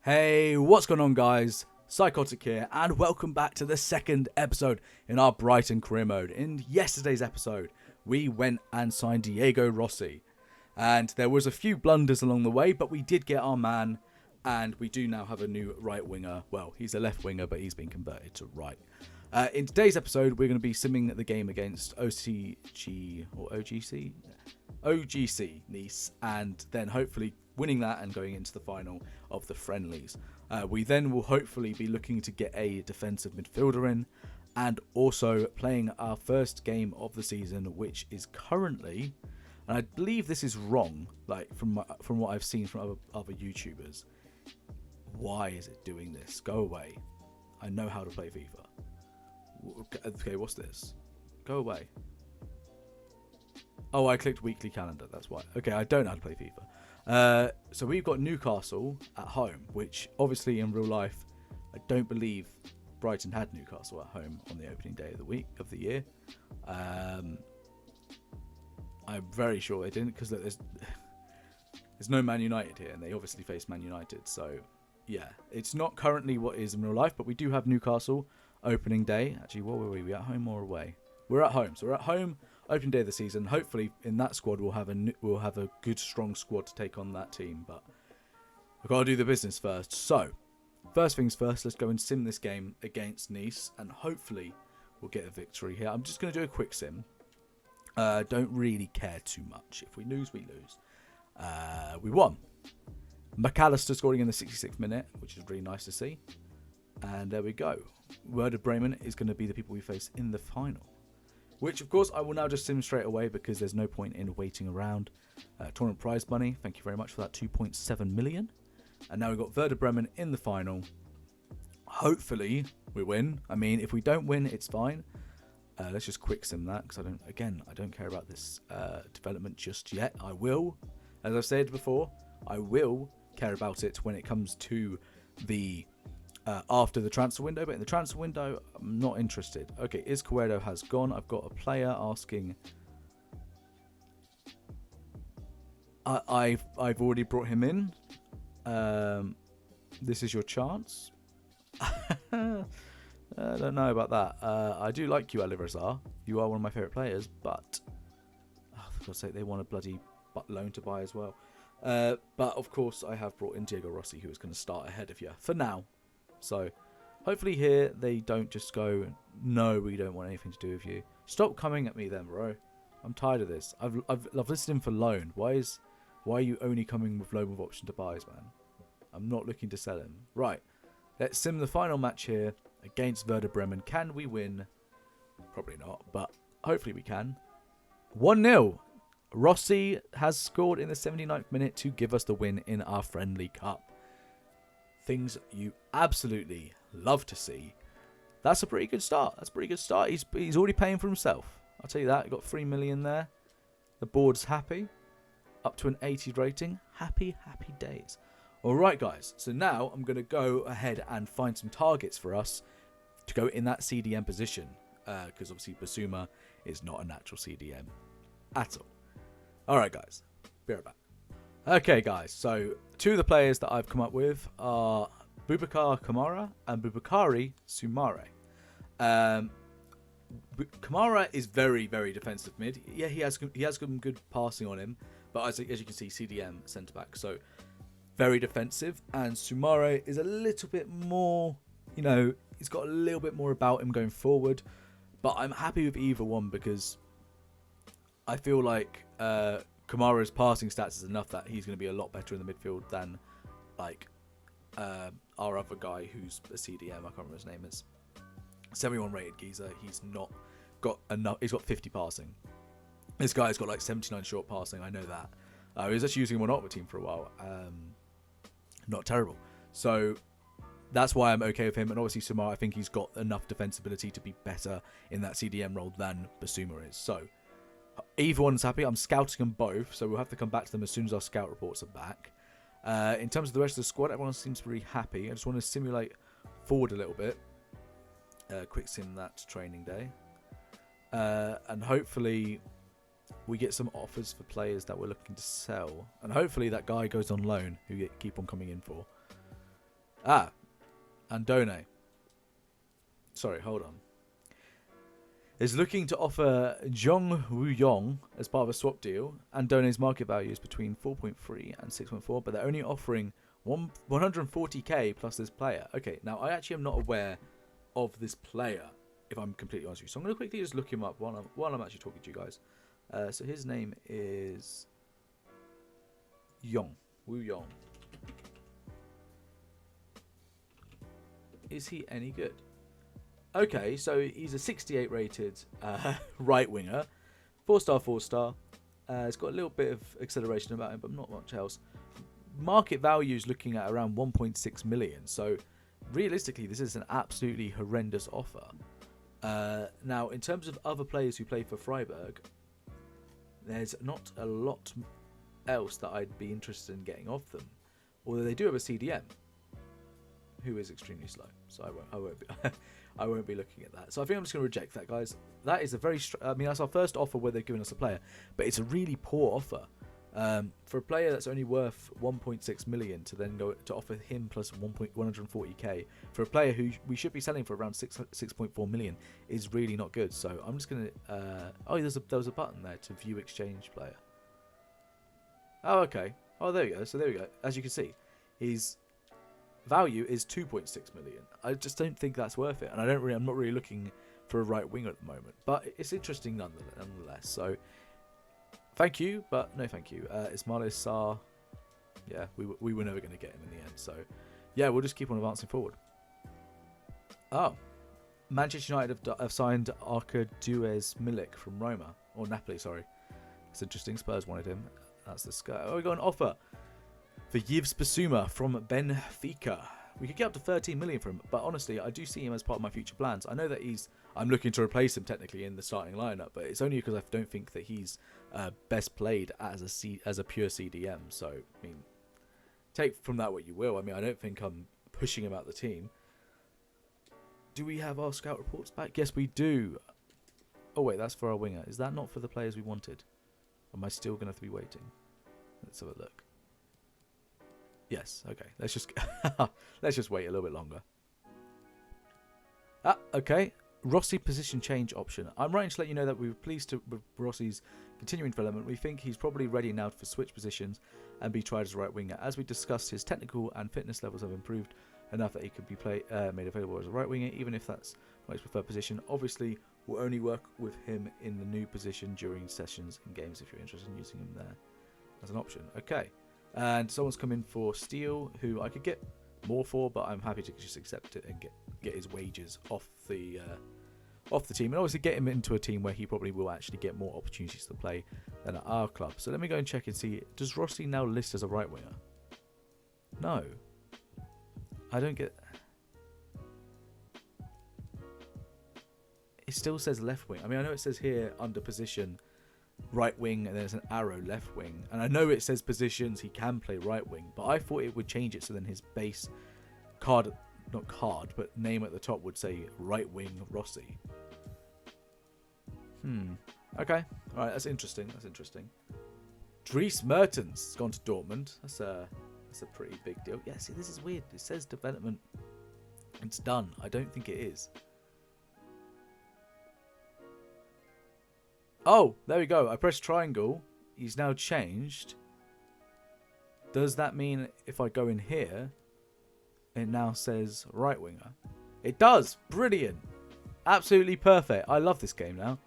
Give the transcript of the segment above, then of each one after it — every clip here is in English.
Hey, what's going on, guys? Psychotic here, and welcome back to the second episode in our Brighton career mode. In yesterday's episode, we went and signed Diego Rossi, and there was a few blunders along the way, but we did get our man, and we do now have a new right winger. Well, he's a left winger, but he's been converted to right. In today's episode, we're going to be simming the game against OGC Nice, and then hopefully winning that and going into the final of the friendlies. We then will hopefully be looking to get a defensive midfielder in, and also playing our first game of the season, which is currently, and I believe this is wrong, like from what I've seen from other YouTubers. Why is it doing this? Go away. I know how to play FIFA. Okay, what's this? Go away. Oh, I clicked weekly calendar, that's why. Okay, I don't know how to play FIFA. So we've got Newcastle at home, which obviously in real life, I don't believe Brighton had Newcastle at home on the opening day of the year. I'm very sure they didn't, because there's no Man United here, and they obviously face Man United. So yeah, it's not currently what is in real life, but we do have Newcastle opening day. Actually, what were we? We at home or away? We're at home. So we're at home. Opening day of the season. Hopefully, in that squad, we'll have a good, strong squad to take on that team. But I've got to do the business first. So, first things first. Let's go and sim this game against Nice, and hopefully, we'll get a victory here. I'm just going to do a quick sim. Don't really care too much. If we lose, we lose. We won. McAllister scoring in the 66th minute, which is really nice to see. And there we go. Werder Bremen is going to be the people we face in the final. Which, of course, I will now just sim straight away because there's no point in waiting around. Tournament prize money, thank you very much for that, 2.7 million. And now we've got Werder Bremen in the final. Hopefully, we win. I mean, if we don't win, it's fine. Let's just quick sim that because I don't care about this development just yet. I will, as I've said before, I will care about it when it comes to the after the transfer window, but in the transfer window, I'm not interested. Okay, Izquierdo has gone. I've got a player asking. I've already brought him in. This is your chance. I don't know about that. I do like you, Alireza. You are one of my favourite players, but for God's sake, they want a bloody loan to buy as well. But of course, I have brought in Diego Rossi, who is going to start ahead of you for now. So, hopefully here they don't just go, no, we don't want anything to do with you. Stop coming at me then, bro. I'm tired of this. I've listed him for loan. Why are you only coming with loan with option to buys, man? I'm not looking to sell him. Right, let's sim the final match here against Werder Bremen. Can we win? Probably not, but hopefully we can. 1-0. Rossi has scored in the 79th minute to give us the win in our friendly cup. Things you absolutely love to see. That's a pretty good start. He's already paying for himself. I'll tell you that. He got 3 million there. The board's happy. Up to an 80 rating. Happy days. Alright, guys. So now I'm going to go ahead and find some targets for us to go in that CDM position. Because obviously Basuma is not a natural CDM at all. Alright, guys. Be right back. Okay, guys, so two of the players that I've come up with are Boubacar Kamara and Boubakary Soumare. Kamara is very, very defensive mid. Yeah, he has some good passing on him, but as you can see, CDM centre-back, so very defensive. And Soumare is a little bit more, he's got a little bit more about him going forward, but I'm happy with either one because I feel like Kamara's passing stats is enough that he's going to be a lot better in the midfield than our other guy who's a CDM. I can't remember his name. Is 71 rated geezer. He's not got enough. He's got 50 passing. This guy's got like 79 short passing. I know that. He was actually using him on Ultimate Team for a while. Not terrible. So that's why I'm okay with him. And obviously Soumare, I think he's got enough defensibility to be better in that CDM role than Basuma is. So either one's happy. I'm scouting them both, so we'll have to come back to them as soon as our scout reports are back. In terms of the rest of the squad, everyone seems pretty happy. I just want to simulate forward a little bit. Quick sim that training day. And hopefully we get some offers for players that we're looking to sell. And hopefully that guy goes on loan who keep on coming in for. Ah, Andone. Sorry, hold on. Is looking to offer Jong Woo-yong as part of a swap deal. Andone's market value is between 4.3 and 6.4, but they're only offering 140k plus this player. Okay, now I actually am not aware of this player, if I'm completely honest with you. So I'm going to quickly just look him up while I'm actually talking to you guys. So his name is Yong. Woo-yong. Is he any good? Okay, so he's a 68 rated right winger, 4-star, 4-star. He's got a little bit of acceleration about him, but not much else. Market value is looking at around 1.6 million. So realistically, this is an absolutely horrendous offer. Now, in terms of other players who play for Freiburg, there's not a lot else that I'd be interested in getting off them. Although they do have a CDM, who is extremely slow. So I won't be looking at that. So I think I'm just going to reject that, guys. That is a very... I mean, that's our first offer where they've given us a player. But it's a really poor offer. For a player that's only worth 1.6 million to then go to offer him plus 140k for a player who we should be selling for around 6.4 million is really not good. So I'm just going to... oh, there was a button there to view exchange player. Oh, okay. Oh, there we go. So there we go. As you can see, his value is 2.6 million. I just don't think that's worth it, and I'm not really looking for a right winger at the moment. But it's interesting nonetheless. So thank you, but no thank you. Ismail Sarr, yeah, we were never going to get him in the end. So yeah, we'll just keep on advancing forward. Oh, Manchester United have signed Arkadiusz Milik from Roma, or Napoli, sorry. It's interesting. Spurs wanted him. That's the sky. Oh, we got an offer for Yves Bissouma from Benfica. We could get up to 13 million for him, but honestly, I do see him as part of my future plans. I know that I'm looking to replace him technically in the starting lineup, but it's only because I don't think that he's best played as a pure CDM. So, I mean, take from that what you will. I mean, I don't think I'm pushing him out the team. Do we have our scout reports back? Yes, we do. Oh wait, that's for our winger. Is that not for the players we wanted? Am I still going to have to be waiting? Let's have a look. Yes, okay. Let's just wait a little bit longer. Okay. Rossi position change option. I'm writing to let you know that we were pleased with Rossi's continuing development. We think he's probably ready now for switch positions and be tried as a right winger. As we discussed, his technical and fitness levels have improved enough that he could be made available as a right winger, even if that's not his preferred position. Obviously, we'll only work with him in the new position during sessions and games if you're interested in using him there as an option. Okay. And someone's come in for Steele, who I could get more for, but I'm happy to just accept it and get his wages off the team, and obviously get him into a team where he probably will actually get more opportunities to play than at our club. So let me go and check and see, does Rossi now list as a right winger? No. I don't get... It still says left wing. I mean, I know it says here under position right wing and there's an arrow left wing, and I know it says positions he can play right wing, but I thought it would change it so then his base card, not card, but name at the top would say right wing Rossi. Okay. Alright, that's interesting. Dries Mertens has gone to Dortmund. That's a pretty big deal. Yeah, see, this is weird. It says development. It's done. I don't think it is. Oh, there we go. I pressed triangle. He's now changed. Does that mean if I go in here, it now says right winger? It does. Brilliant. Absolutely perfect. I love this game now.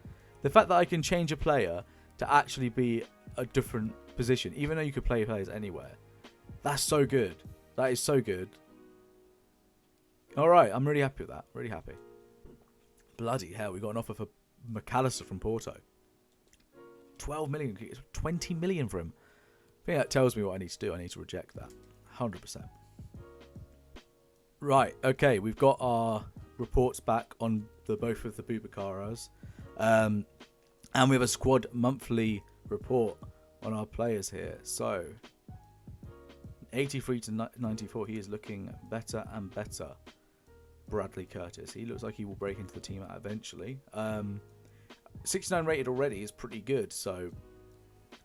The fact that I can change a player to actually be a different position, even though you could play players anywhere. That's so good. That is so good. Alright, I'm really happy with that. Really happy. Bloody hell, we got an offer for McAllister from Porto. 12 million. 20 million for him. I think that tells me what I need to do. I need to reject that. 100%. Right, okay, we've got our reports back on both of the Bubakaras. And we have a squad monthly report on our players here. So, 83 to 94, he is looking better and better. Bradley Curtis. He looks like he will break into the team eventually. 69 rated already is pretty good. So,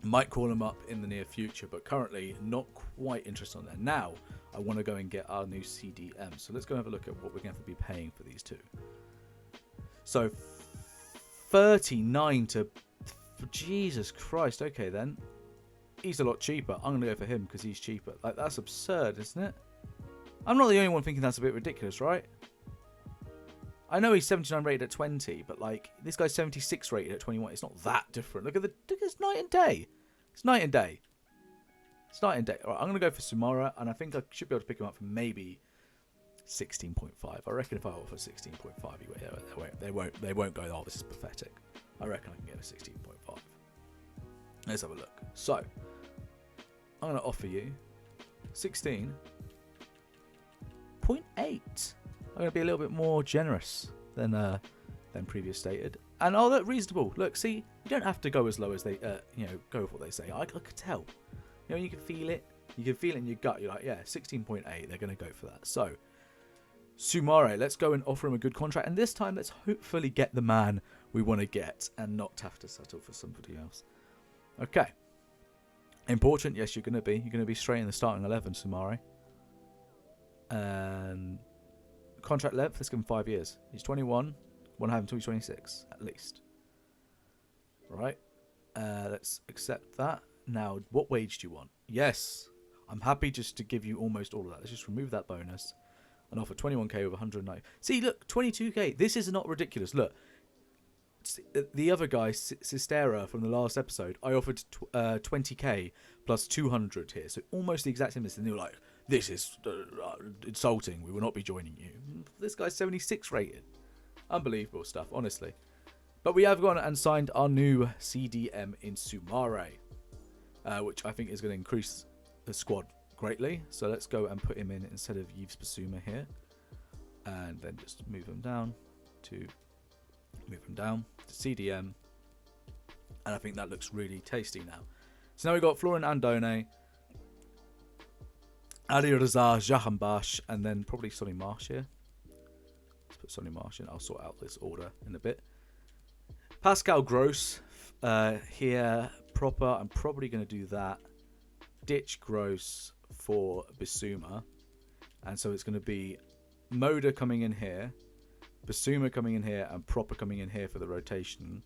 Might call him up in the near future, but currently not quite interested on there. Now, I want to go and get our new CDM. So let's go have a look at what we're going to have to be paying for these two. So 39 to... Jesus Christ. Okay, then. He's a lot cheaper. I'm going to go for him because he's cheaper. Like, that's absurd, isn't it? I'm not the only one thinking that's a bit ridiculous, right? I know he's 79 rated at 20, but like this guy's 76 rated at 21. It's not that different. Look at it's night and day. It's night and day. It's night and day. All right, I'm gonna go for Sumara, and I think I should be able to pick him up for maybe 16.5. I reckon if I offer 16.5, they won't go. Oh, this is pathetic. I reckon I can get a 16.5. Let's have a look. So I'm gonna offer you 16.8. I'm going to be a little bit more generous than previous stated. And oh, look, reasonable. Look, see, you don't have to go as low as they, go with what they say. I could tell. You know, you can feel it. You can feel it in your gut. You're like, yeah, 16.8. They're going to go for that. So, Sumare, let's go and offer him a good contract. And this time, let's hopefully get the man we want to get and not have to settle for somebody else. Okay. Important, yes, you're going to be. You're going to be straight in the starting 11, Sumare. And... contract length, let's give him 5 years. He's 21. Want to have him until he's 26, at least. Right. Let's accept that. Now, what wage do you want? Yes. I'm happy just to give you almost all of that. Let's just remove that bonus and offer 21k with 190. See, look, 22k. This is not ridiculous. Look. The other guy, Sistera, from the last episode, I offered 20k plus 200 here. So almost the exact same list. And they were like, this is insulting. We will not be joining you. This guy's 76 rated. Unbelievable stuff, honestly. But we have gone and signed our new CDM in Sumare, which I think is going to increase the squad greatly. So let's go and put him in instead of Yves Bissouma here. And then just move him down to CDM. And I think that looks really tasty now. So now we've got Florent Andone, Ali Reza Jahanbakhsh, and then probably Sonny Marsh here. Let's put Sonny Marsh in. I'll sort out this order in a bit. Pascal Gross here, proper. I'm probably going to do that. Ditch Gross for Bissouma. And so it's going to be Moda coming in here, Bissouma coming in here, and Proper coming in here for the rotation.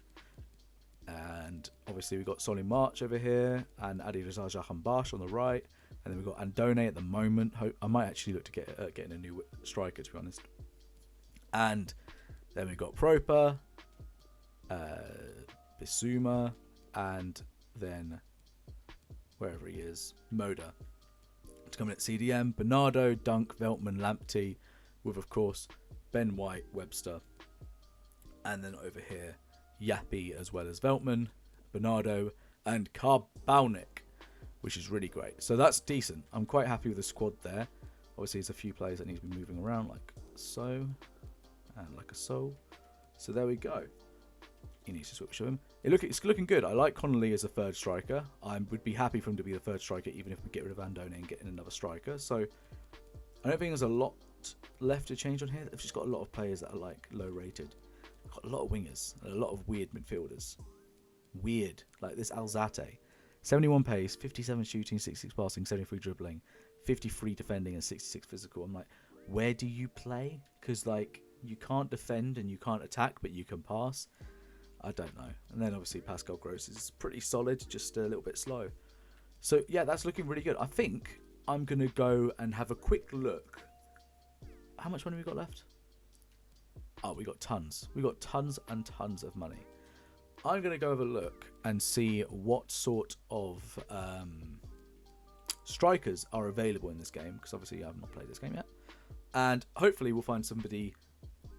And obviously we've got Solly March over here and Adi Reza Jahanbakhsh on the right. And then we've got Andone at the moment. I might actually look to getting a new striker, to be honest. And then we've got Proper, Bissouma, and then wherever he is, Moda. To come in at CDM, Bernardo, Dunk, Veltman, Lamptey, with of course Ben White, Webster, and then over here Yappy as well as Veltman, Bernardo, and Karbaunik, which is really great. So that's decent. I'm quite happy with the squad there. Obviously, there's a few players that need to be moving around, like so, and like a so. So there we go. He needs to switch to him. It's looking good. I like Connolly as a third striker. I would be happy for him to be the third striker, even if we get rid of Andone and get in another striker. So I don't think there's a lot left to change on here. They've just got a lot of players that are like low rated. Got a lot of wingers and a lot of weird midfielders. Weird, like this Alzate. 71 pace, 57 shooting, 66 passing, 73 dribbling, 53 defending, and 66 physical. I'm like, where do you play? Because like you can't defend and you can't attack, but you can pass. I don't know. And then obviously Pascal Gross is pretty solid, just a little bit slow. So yeah, that's looking really good. I think I'm gonna go and have a quick look. How much money we got left? Oh, we got tons. We got tons and tons of money. I'm going to go have a look and see what sort of strikers are available in this game, because obviously I have not played this game yet. And hopefully we'll find somebody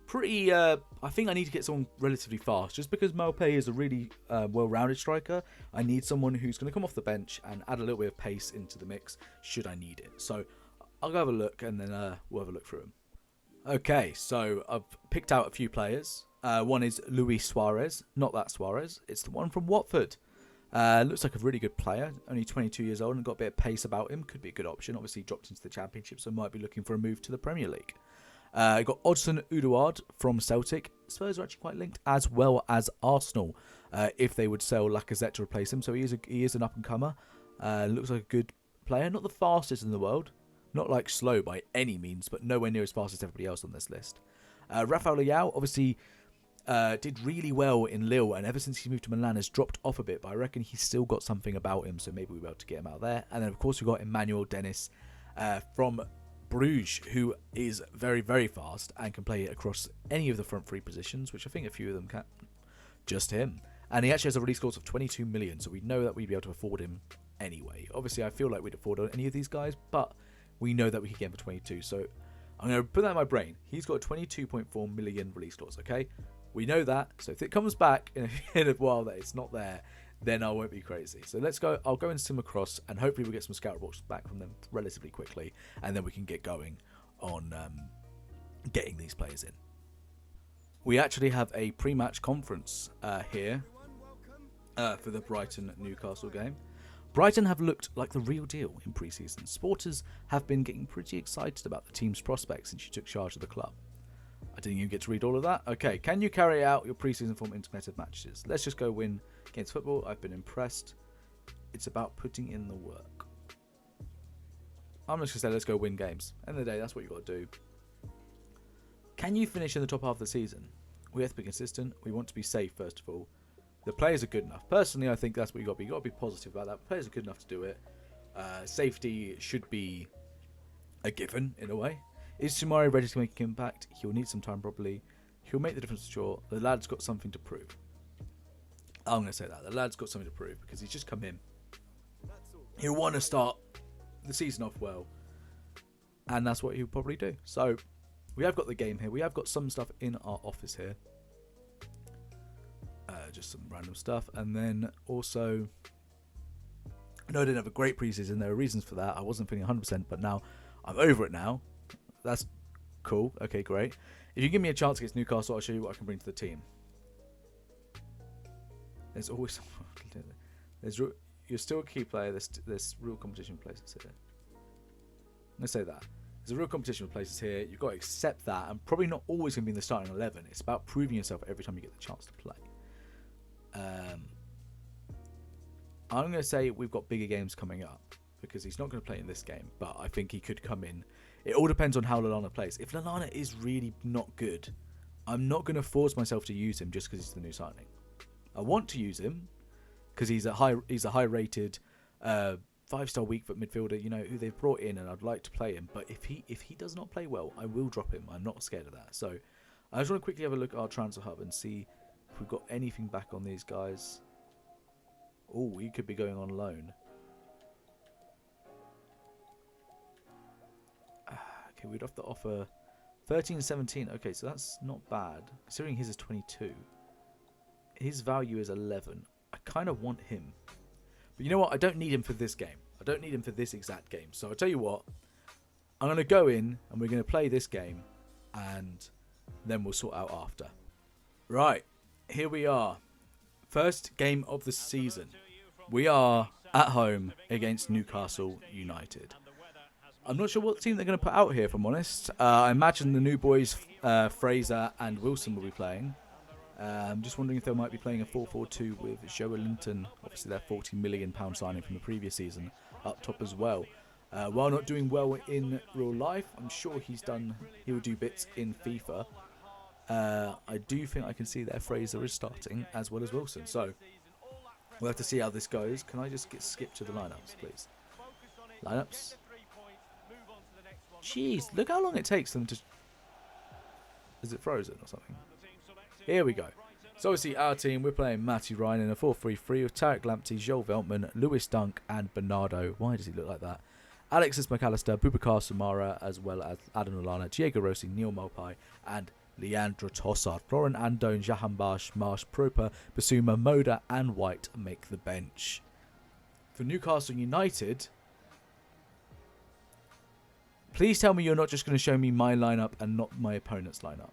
pretty... I think I need to get someone relatively fast. Just because Malpay is a really well-rounded striker, I need someone who's going to come off the bench and add a little bit of pace into the mix, should I need it. So I'll go have a look and then we'll have a look through them. Okay, so I've picked out a few players. One is Luis Suarez. Not that Suarez. It's the one from Watford. Looks like a really good player. Only 22 years old and got a bit of pace about him. Could be a good option. Obviously, he dropped into the Championship, so might be looking for a move to the Premier League. Got Odsonne Edouard from Celtic. Spurs are actually quite linked, as well as Arsenal. if they would sell Lacazette to replace him. So he is an up-and-comer. Looks like a good player. Not the fastest in the world. Not like slow by any means, but nowhere near as fast as everybody else on this list. Rafael Leao obviously did really well in Lille, and ever since he moved to Milan has dropped off a bit, but I reckon he's still got something about him, so maybe we'll be able to get him out there. And then of course we've got Emmanuel Dennis from Bruges, who is very, very fast and can play across any of the front three positions, which I think a few of them can. Just him. And he actually has a release clause of 22 million, so we know that we'd be able to afford him anyway. Obviously I feel like we'd afford any of these guys, but we know that we could get him for 22, so I'm going to put that in my brain. He's got a 22.4 million release clause, okay? We know that, so if it comes back in a while that it's not there, then I won't be crazy. So let's go. I'll go and sim across, and hopefully we'll get some scout reports back from them relatively quickly, and then we can get going on getting these players in. We actually have a pre-match conference here for the Brighton-Newcastle game. Brighton have looked like the real deal in pre-season. Supporters have been getting pretty excited about the team's prospects since you took charge of the club. I didn't even get to read all of that. Okay, can you carry out your pre-season form in competitive matches? Let's just go win against football. I've been impressed. It's about putting in the work. I'm just going to say let's go win games. End of the day, that's what you got to do. Can you finish in the top half of the season? We have to be consistent. We want to be safe, first of all. The players are good enough. Personally, I think that's what you got to be. You got to be positive about that. The players are good enough to do it. Safety should be a given in a way. Is Soumaré ready to make an impact? He'll need some time probably. He'll make the difference, sure. The lad's got something to prove. I'm going to say that. The lad's got something to prove because he's just come in. He'll want to start the season off well. And that's what he'll probably do. So, we have got the game here. We have got some stuff in our office here. Just some random stuff. And then also, I know I didn't have a great preseason. There are reasons for that. I wasn't feeling 100%, but now I'm over it now. That's cool. Okay, great. If you give me a chance against Newcastle, I'll show you what I can bring to the team. There's always... You're still a key player. There's real competition with places here. Let's say that. There's a real competition with places here. You've got to accept that. And probably not always going to be in the starting 11. It's about proving yourself every time you get the chance to play. I'm going to say we've got bigger games coming up because he's not going to play in this game, but I think he could come in. It all depends on how Lallana plays. If Lallana is really not good, I'm not going to force myself to use him just because he's the new signing. I want to use him because he's a high rated 5-star weak foot midfielder, you know, who they've brought in, and I'd like to play him. But if he does not play well, I will drop him. I'm not scared of that. So I just want to quickly have a look at our transfer hub and see if we've got anything back on these guys. Oh, he could be going on loan. Okay, we'd have to offer 13-17. Okay, so that's not bad. Considering his is 22. His value is 11. I kind of want him. But you know what? I don't need him for this game. I don't need him for this exact game. So I'll tell you what. I'm going to go in and we're going to play this game. And then we'll sort out after. Right. Here we are. First game of the season. We are at home against Newcastle United. I'm not sure what team they're going to put out here, if I'm honest. I imagine the new boys, Fraser and Wilson, will be playing. I'm just wondering if they might be playing a 4-4-2 with Joe Linton, obviously their £40 million signing from the previous season, up top as well. While not doing well in real life, I'm sure he'll do bits in FIFA. I do think I can see that Fraser is starting, as well as Wilson. So, we'll have to see how this goes. Can I just skip to the lineups, please? Lineups. Jeez, look how long it takes them to... Is it frozen or something? Here we go. So obviously our team, we're playing Matty Ryan in a 4-3-3 with Tarek Lamptey, Joel Veltman, Lewis Dunk and Bernardo. Why does he look like that? Alexis McAllister, Boubacar Soumaré, as well as Adam Lallana, Diego Rossi, Neil Maupay and Leandro Trossard. Florent Andone, Jahan Marsh, Proper, Basuma, Moda and White make the bench. For Newcastle United... Please tell me you're not just going to show me my lineup and not my opponent's lineup.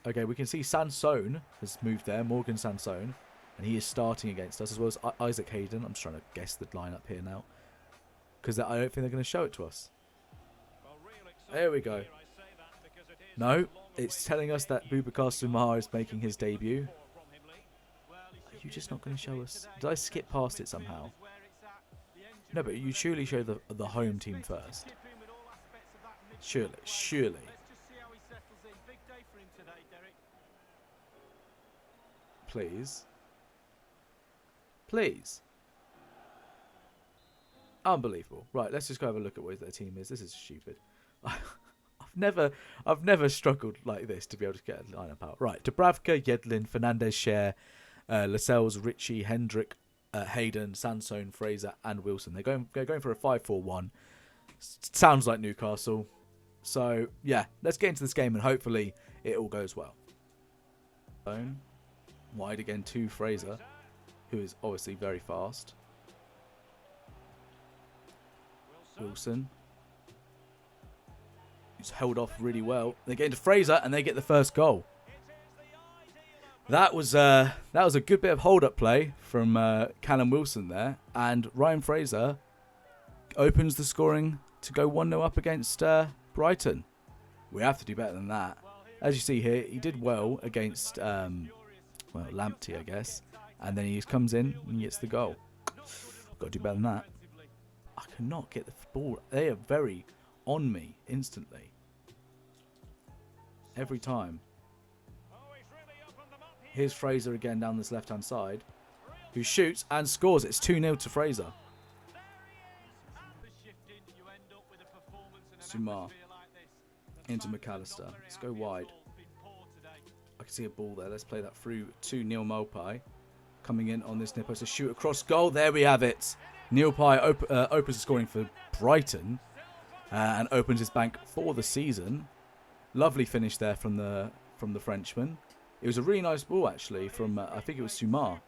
Okay, we can see Sansone has moved there, Morgan Sansone, and he is starting against us, as well as Isaac Hayden. I'm just trying to guess the lineup here now, because I don't think they're going to show it to us. There we go. No, it's telling us that Boubacar Soumaré is making his debut. you just not going to show us? Did I skip past it somehow? No, but you surely show the home team first. Surely. Please. Please. Unbelievable. Right, let's just go have a look at what their team is. This is stupid. I've never struggled like this to be able to get a lineup out. Right, Dubravka, Yedlin, Fernandez, Cher, Lascelles, Ritchie, Hendrick, Hayden, Sansone, Fraser, and Wilson. They're going for a 5-4-1. Sounds like Newcastle. So yeah, let's get into this game and hopefully it all goes well. Wide again to Fraser, who is obviously very fast. Wilson. He's held off really well. They get into Fraser and they get the first goal. That was a good bit of hold-up play from Callum Wilson there, and Ryan Fraser opens the scoring to go 1-0 up against Brighton. We have to do better than that. As you see here, he did well against Lamptey, I guess, and then he just comes in and gets the goal. Got to do better than that. I cannot get the ball. They are very on me instantly. Every time. Here's Fraser again down this left-hand side, who shoots and scores. It's 2-0 to Fraser. Sumar into McAllister. Let's go wide. I can see a ball there. Let's play that through to Neil Maupay. Coming in on this nippo to shoot across goal. There we have it. Neil Maupay opens the scoring for Brighton and opens his bank for the season. Lovely finish there from the Frenchman. It was a really nice ball actually from I think it was Sumar.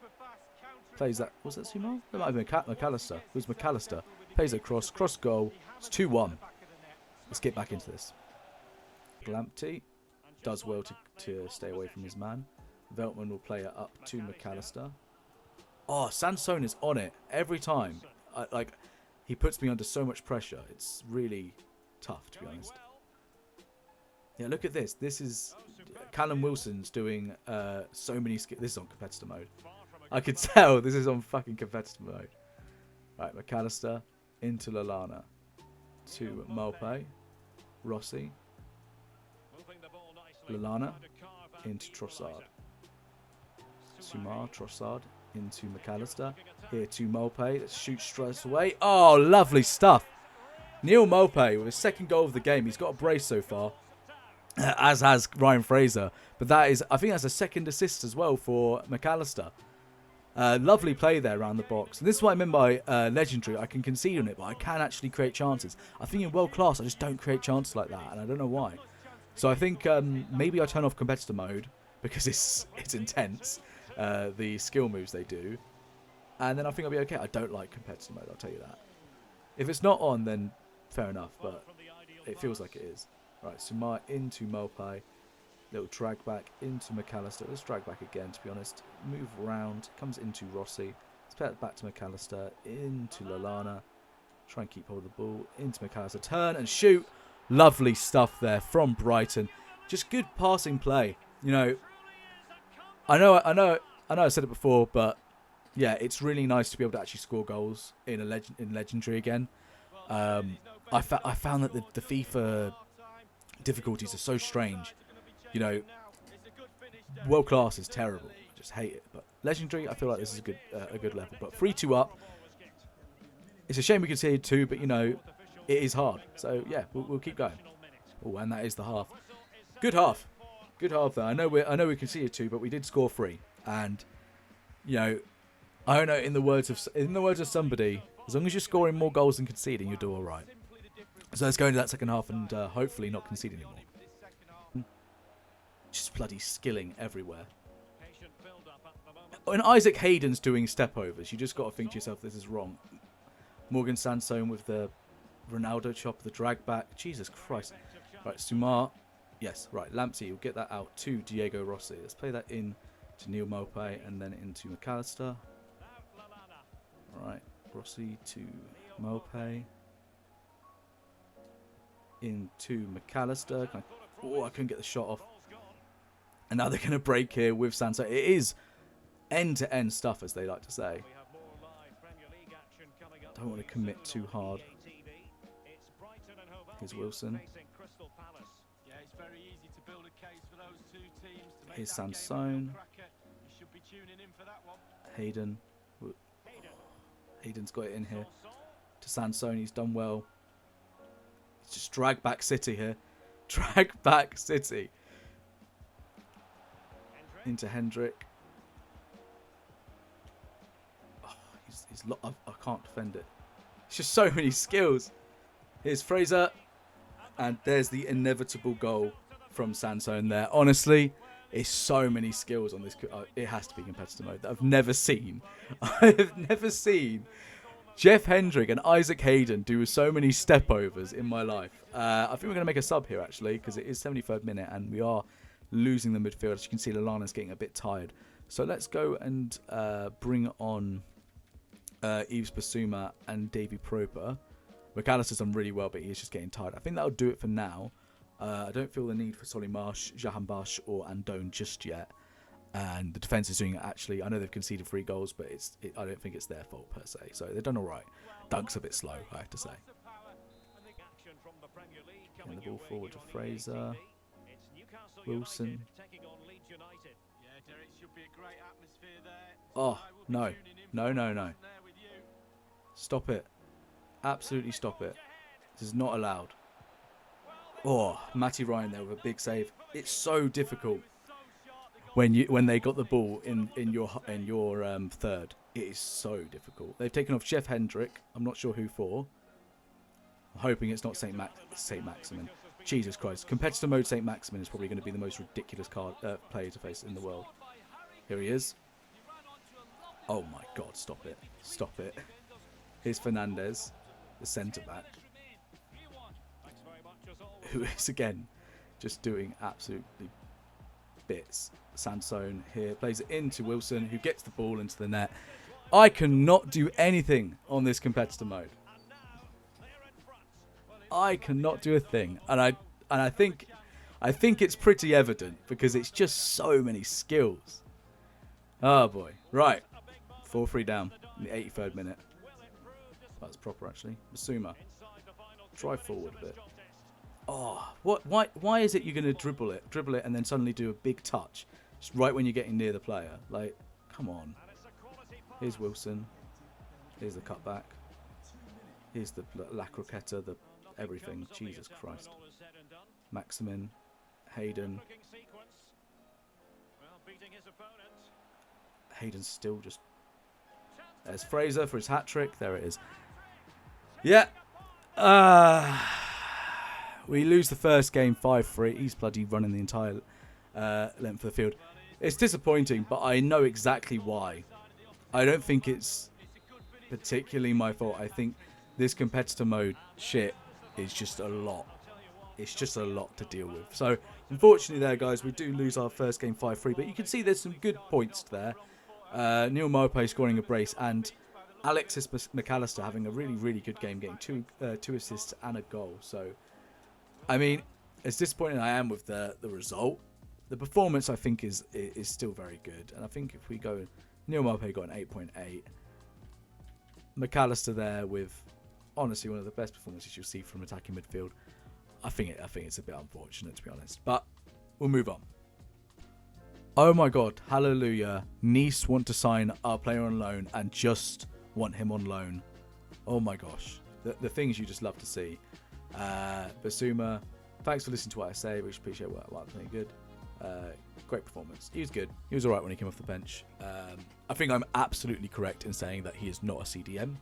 Plays that. Was that Sumar? That might have been McAllister. It was McAllister. Plays it cross goal. It's 2-1. Let's get back into this. Lamptey does well to stay away from his man. Veltman will play it up to McAllister. Oh, Sansone is on it every time. He puts me under so much pressure. It's really tough, to be honest. Yeah, look at this. This is Callum Wilson's doing so many skills. This is on competitor mode. I could tell this is on fucking competitor mode. Right, McAllister into Lallana to Maupay, Rossi, Lallana into Trossard, Sumar, Trossard into McAllister, here to Maupay. Let's shoot straight away. Oh, lovely stuff. Neil Maupay with his second goal of the game. He's got a brace so far, as has Ryan Fraser. But that is, I think that's a second assist as well for McAllister. Lovely play there around the box. And this is what I meant by legendary. I can concede on it, but I can actually create chances. I think in world class, I just don't create chances like that, and I don't know why. So I think maybe I turn off competitor mode because it's intense, the skill moves they do. And then I think I'll be okay. I don't like competitor mode, I'll tell you that. If it's not on, then fair enough, but it feels like it is. Right, Sumar into Maupay. Little drag back into McAllister. Let's drag back again, to be honest. Move around. Comes into Rossi. Let's play it back to McAllister. Into Lallana. Try and keep hold of the ball. Into McAllister. Turn and shoot. Lovely stuff there from Brighton. Just good passing play. You know, I know I said it before, but yeah, it's really nice to be able to actually score goals in Legendary again. I found that the FIFA difficulties are so strange. You know, world class is terrible. I just hate it. But Legendary, I feel like this is a good level. But 3-2 up. It's a shame we conceded 2, but you know, it is hard. So yeah, we'll keep going. Oh, and that is the half. Good half. Good half there. I know we conceded 2, but we did score 3. And you know, I don't know. In the words of somebody, as long as you're scoring more goals than conceding, you'll do all right. So let's go into that second half and hopefully not concede anymore. Just bloody skilling everywhere. When Isaac Hayden's doing step overs, you just got to think to yourself, this is wrong. Morgan Sansone with the Ronaldo chop, the drag back. Jesus Christ. Right, Sumar. Yes, right. Lamptey will get that out to Diego Rossi. Let's play that in to Neil Maupay and then into McAllister. Right, Rossi to Maupay. Into McAllister. I couldn't get the shot off. And now they're going to break here with Sansa. It is end-to-end stuff, as they like to say. Don't want to commit too hard. Here's Wilson. Here's Sansone. Hayden. Hayden's got it in here. To Sansone, he's done well. It's just drag back City here. Drag back City. Into Hendrick. Oh, I can't defend it. It's just so many skills. Here's Fraser. And there's the inevitable goal from Sansone there. Honestly, it's so many skills on this. It has to be competitive mode that I've never seen. I've never seen Jeff Hendrick and Isaac Hayden do so many step overs in my life. I think we're going to make a sub here, actually, because it is 73rd minute and we are losing the midfield. As you can see, Lallana's getting a bit tired. So let's go and bring on Yves Bissouma and Davy Proper. McAllister's done really well, but he's just getting tired. I think that'll do it for now. I don't feel the need for Solly Marsh, Jahan Bash, or Andone just yet. And the defence is doing it, actually. I know they've conceded 3 goals, but I don't think it's their fault per se. So they've done all right. Dunk's a bit slow, I have to say. Getting the ball forward to Fraser. Wilson. Oh, no. No, no, no. Stop it. Absolutely stop it. This is not allowed. Oh, Matty Ryan there with a big save. It's so difficult when they got the ball in your third. It is so difficult. They've taken off Jeff Hendrick. I'm not sure who for. I'm hoping it's not St. Maximin. Jesus Christ. Competitor mode St. Maximin is probably going to be the most ridiculous player to face in the world. Here he is. Oh my God, stop it. Stop it. Here's Fernandez, the centre-back, who is, again, just doing absolutely bits. Sansone here plays it into Wilson, who gets the ball into the net. I cannot do anything on this competitor mode. I cannot do a thing, and I think it's pretty evident because it's just so many skills. Oh boy! Right, 4-3 down in the 83rd minute. That's proper, actually. Bissouma, drive forward a bit. Oh, what? Why is it you're going to dribble it, and then suddenly do a big touch, just right when you're getting near the player? Like, come on. Here's Wilson. Here's the cutback. Here's the La Croqueta, the everything. Jesus Christ. Maximin, Hayden. Hayden's still just. There's Fraser for his hat trick. There it is. Yeah. We lose the first game 5-3. He's bloody running the entire length of the field. It's disappointing, but I know exactly why. I don't think it's particularly my fault. I think this competitor mode shit is just a lot. It's just a lot to deal with. So, unfortunately there, guys, we do lose our first game 5-3. But you can see there's some good points there. Neil Maupay scoring a brace and Alexis McAllister having a really, really good game, getting two assists and a goal. So, I mean, as disappointed I am with the result, the performance I think is still very good. And I think if we go, Neil Maupay got an 8.8. McAllister there with honestly one of the best performances you'll see from attacking midfield. I think it's a bit unfortunate, to be honest, but we'll move on. Oh my God, hallelujah. Nice want to sign our player on loan and just want him on loan. Oh my gosh. The things you just love to see. Bissouma, thanks for listening to what I say. We appreciate what I'm playing good. Great performance. He was good. He was alright when he came off the bench. I think I'm absolutely correct in saying that he is not a CDM.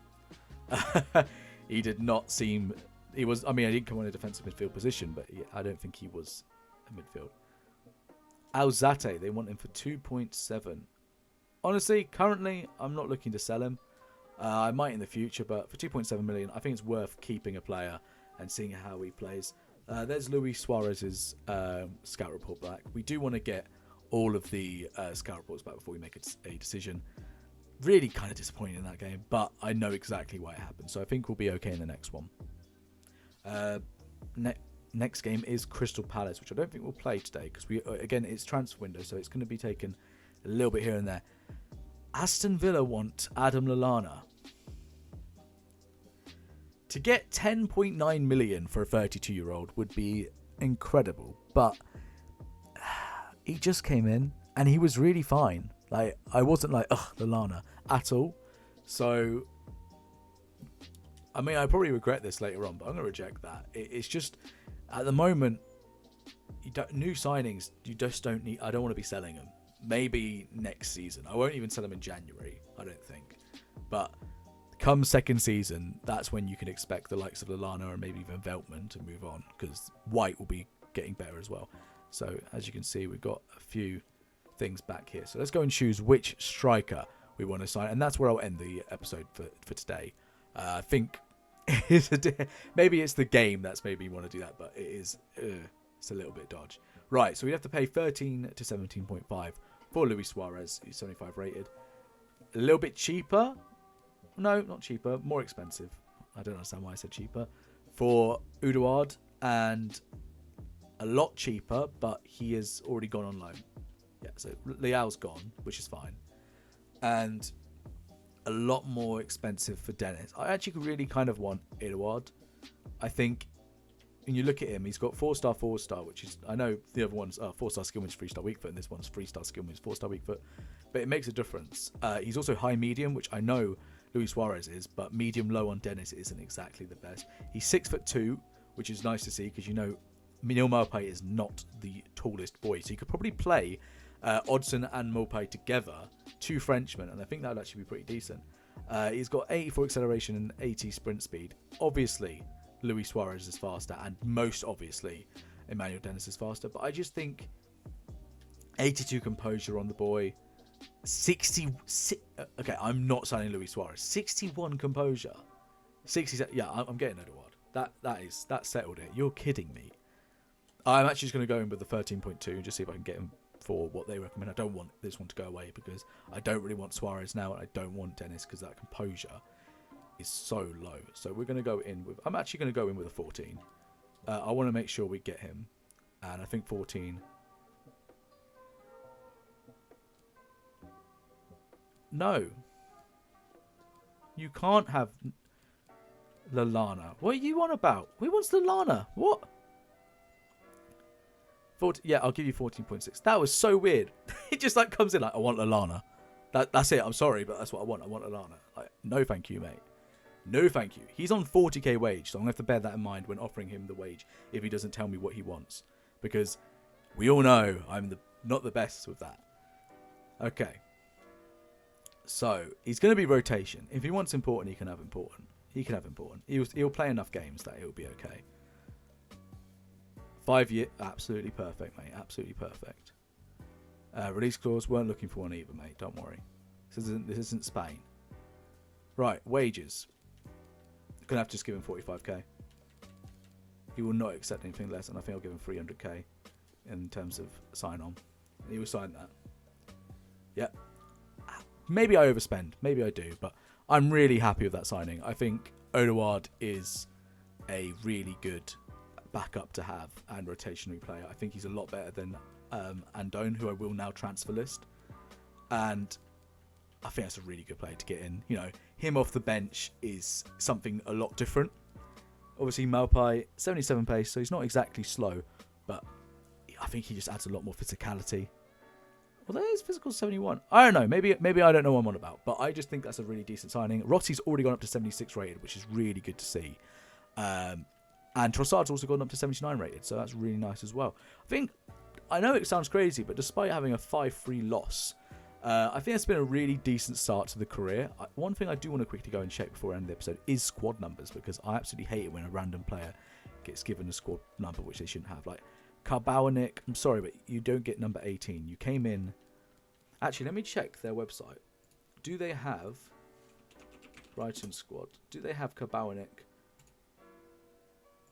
He did not seem... He was. I mean, I didn't come on a defensive midfield position, but I don't think he was a midfield. Alzate, they want him for 2.7. Honestly, currently, I'm not looking to sell him. I might in the future, but for 2.7 million, I think it's worth keeping a player and seeing how he plays. There's Luis Suarez's scout report back. We do want to get all of the scout reports back before we make a decision. Really kind of disappointed in that game, but I know exactly why it happened, so I think we'll be okay in the next one. Next game is Crystal Palace, which I don't think we'll play today because again it's transfer window, so it's going to be taken a little bit here and there. Aston Villa want Adam Lallana. To get 10.9 million for a 32-year-old would be incredible, but he just came in and he was really fine. Like, I wasn't like, ugh, Lallana at all. So, I mean, I probably regret this later on, but I'm going to reject that. It's just, at the moment, new signings, you just don't need. I don't want to be selling them. Maybe next season. I won't even sell them in January, I don't think. But come second season, that's when you can expect the likes of Lallana and maybe even Veltman to move on, because White will be getting better as well. So as you can see, we've got a few things back here. So let's go and choose which striker we want to sign, and that's where I'll end the episode for today. I think maybe it's the game that's made me want to do that, but it is it's a little bit dodge. Right, so we have to pay 13 to 17.5 for Luis Suarez. He's 75 rated. A little bit cheaper. No, not cheaper. More expensive. I don't understand why I said cheaper. For Uduard, and a lot cheaper, but he has already gone on loan. Yeah, so Leal's gone, which is fine. And a lot more expensive for Dennis. I actually really kind of want Eduard. I think when you look at him, he's got 4-star, 4-star, which is, I know the other one's 4-star skill moves, 3-star weak foot, and this one's 3-star skill moves, 4-star weak foot. But it makes a difference. He's also high medium, which I know Luis Suarez is, but medium low on Dennis isn't exactly the best. He's 6'2", which is nice to see, because you know Neil Maupay is not the tallest boy, so you could probably play Odsonne and Maupay together, two Frenchmen, and I think that would actually be pretty decent. He's got 84 acceleration and 80 sprint speed. Obviously, Luis Suarez is faster, and most obviously, Emmanuel Dennis is faster. But I just think 82 composure on the boy, 60. Okay, I'm not signing Luis Suarez. 61 composure, 60. Yeah, I'm getting Eduard. That settled it. You're kidding me. I'm actually just going to go in with the 13.2 and just see if I can get him for what they recommend. I don't want this one to go away because I don't really want Suarez now, and I don't want Dennis because that composure is so low. So we're going to go in with, I'm actually going to go in with a 14. I want to make sure we get him, and I think 14. No, you can't have Lallana. What are you on about? Who wants Lallana? What? 40, yeah, I'll give you 14.6. That was so weird. It just like comes in like, I want Lallana. That's it. I'm sorry, but that's what I want. I want Lallana. Like, no, thank you, mate. No, thank you. He's on 40k wage, so I'm going to have to bear that in mind when offering him the wage if he doesn't tell me what he wants. Because we all know I'm not the best with that. Okay. So, he's going to be rotation. If he wants important, he can have important. He can have important. He'll play enough games that he'll be okay. 5 year, absolutely perfect, mate. Absolutely perfect. Release clause, weren't looking for one either, mate. Don't worry. This isn't Spain. Right, wages. Gonna have to just give him 45k. He will not accept anything less, and I think I'll give him 300k in terms of sign on. He will sign that. Yep. Maybe I overspend. Maybe I do, but I'm really happy with that signing. I think Odegaard is a really good backup to have and rotationary player. I think he's a lot better than Andone, who I will now transfer list, and I think that's a really good player to get in. You know, him off the bench is something a lot different. Obviously, Maupay, 77 pace, so he's not exactly slow, but I think he just adds a lot more physicality. Well, there's physical 71. I don't know. Maybe I don't know what I'm on about, but I just think that's a really decent signing. Rossi's already gone up to 76 rated, which is really good to see. And Trossard's also gone up to 79 rated, so that's really nice as well. I know it sounds crazy, but despite having a 5-3 loss, I think it's been a really decent start to the career. One thing I do want to quickly go and check before I end the episode is squad numbers, because I absolutely hate it when a random player gets given a squad number which they shouldn't have. Like Karbawanik, I'm sorry, but you don't get number 18. You came in... Actually, let me check their website. Do they have... Brighton squad. Do they have Karbawanik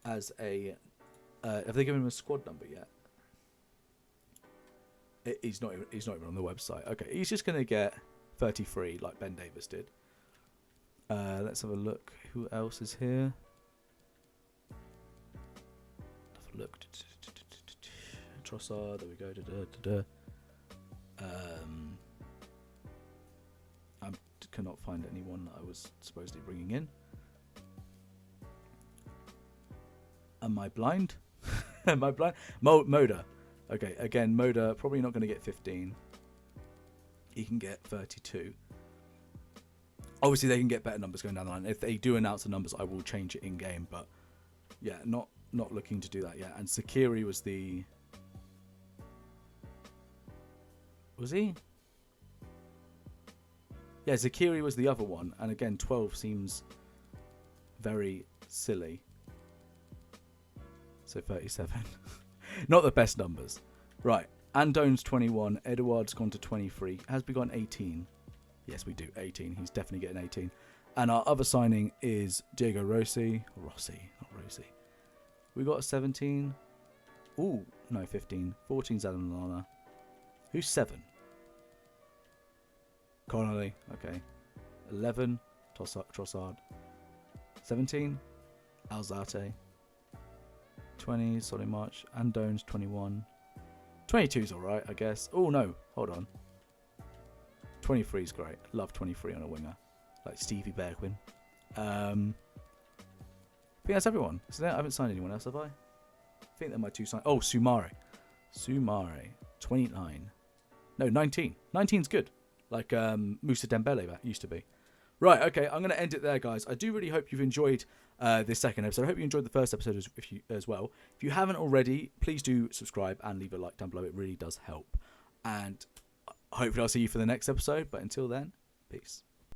as a... have they given him a squad number yet? He's not even on the website. Okay, he's just going to get 33 like Ben Davis did. Let's have a look. Who else is here? Have a look. Trossard, there we go. just cannot find anyone that I was supposedly bringing in. Am I blind? Am I blind? Moda. Okay, again, Moda probably not going to get 15. He can get 32. Obviously, they can get better numbers going down the line. If they do announce the numbers, I will change it in game. But yeah, not looking to do that yet. And Sakiri was the... Was he? Yeah, Zakiri was the other one. And again, 12 seems very silly. So 37. Not the best numbers. Right. Andone's 21. Eduard's gone to 23. Has we got an 18? Yes, we do. 18. He's definitely getting 18. And our other signing is Diego Rossi. Rossi, not Rossi. We got a 17. Ooh, no, 15. 14's Adam Lallana. Who's 7? Connolly. Okay. 11. Trossard. 17. Alzate. 20. Solly March. Andone's 21. 22's alright, I guess. Oh, no. Hold on. 23's great. Love 23 on a winger. Like Stevie Bergwijn. I think that's everyone. Isn't it? I haven't signed anyone else, have I? I think they're my 2 sign. Oh, Sumare. 29. No, 19. 19's good. Like Moussa Dembele that used to be. Right, okay, I'm going to end it there, guys. I do really hope you've enjoyed this second episode. I hope you enjoyed the first episode as well. If you haven't already, please do subscribe and leave a like down below. It really does help. And hopefully I'll see you for the next episode. But until then, peace.